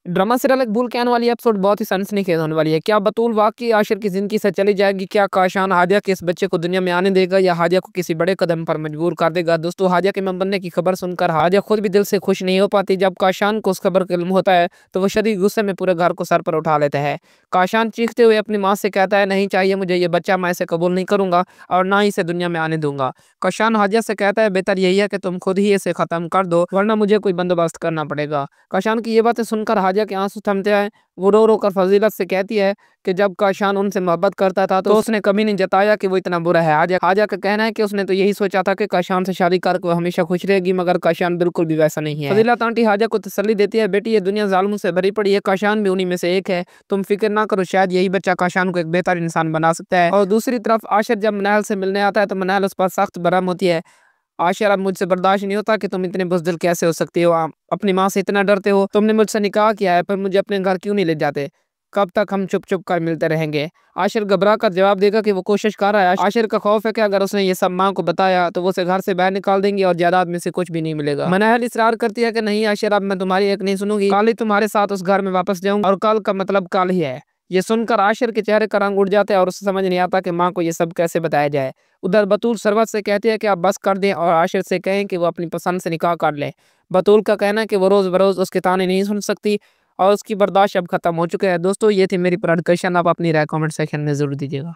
Drama serial Iqbal के आने वाली एपिसोड बहुत ही सनसनीखेज होने वाली है। क्या बतूल वाकई आशिर की जिंदगी से चली जाएगी? क्या काशान हादिया के इस बच्चे को दुनिया में आने देगा या हादिया को किसी बड़े कदम पर मजबूर कर देगा? दोस्तों, हादिया के मां बनने की खबर सुनकर हादिया खुद भी दिल से खुश नहीं हो पाती। जब काशान को उस खबर का इल्म होता है तो वो शदीद गुस्से में पूरे घर को सर पर उठा लेता है। काशान चीखते हुए अपनी माँ से कहता है, नहीं चाहिए मुझे ये बच्चा, मैं इसे कबूल नहीं करूंगा और ना ही इसे दुनिया में आने दूंगा। काशान हादिया से कहता है, बेहतर यही है कि तुम खुद ही इसे खत्म कर दो, वरना मुझे कोई बंदोबस्त करना पड़ेगा। काशान की ये बातें सुनकर हादिया के आंसू थमते हैं। वो रो रो कर फजीलत से कहती है कि जब काशान उनसे मोहब्बत करता था तो उसने कभी नहीं जताया कि वो इतना बुरा है। हादिया का कहना है कि उसने तो यही सोचा था कि काशान से शादी करके वो हमेशा खुश रहेगी, मगर काशान बिल्कुल भी वैसा नहीं है। फजीलत आंटी हादिया को तसल्ली देती है, बेटी ये दुनिया जालिमों से भरी पड़ी है, काशान भी उन्हीं में से एक है, तुम फिक्र ना करो, शायद यही बच्चा काशान को एक बेहतर इंसान बना सकता है। और दूसरी तरफ आशिर जब मनाल से मिलने आता है तो मनाल उस पर सख्त बरहम होती है। आशिर, अब मुझसे बर्दाश्त नहीं होता कि तुम इतने बुज़दिल कैसे हो सकती हो, आप अपनी माँ से इतना डरते हो, तुमने मुझसे निकाह किया है पर मुझे अपने घर क्यों नहीं ले जाते, कब तक हम चुप चुप कर मिलते रहेंगे? आशिर घबरा कर जवाब देगा कि वो कोशिश कर रहा है। आशिर का खौफ है कि अगर उसने ये सब माँ को बताया तो वो उसे घर से बाहर निकाल देंगी और जायदाद में से कुछ भी नहीं मिलेगा। मनाहल इसरार करती है कि नहीं आशिर, अब मैं तुम्हारी एक नहीं सुनूंगी, कल ही तुम्हारे साथ उस घर में वापस जाऊंगा, और कल का मतलब कल ही है। ये सुनकर आशिर के चेहरे का रंग उड़ जाता है और उसे समझ नहीं आता कि माँ को ये सब कैसे बताया जाए। उधर बतूल सरवत से कहती है कि आप बस कर दें और आशिर से कहें कि वो अपनी पसंद से निकाह कर ले। बतूल का कहना है कि वो रोज़ बरोज़ उसके ताने नहीं सुन सकती और उसकी बर्दाश्त अब खत्म हो चुका है। दोस्तों, ये थी मेरी प्रेडिक्शन, आप अपनी राय कमेंट सेक्शन में ज़रूर दीजिएगा।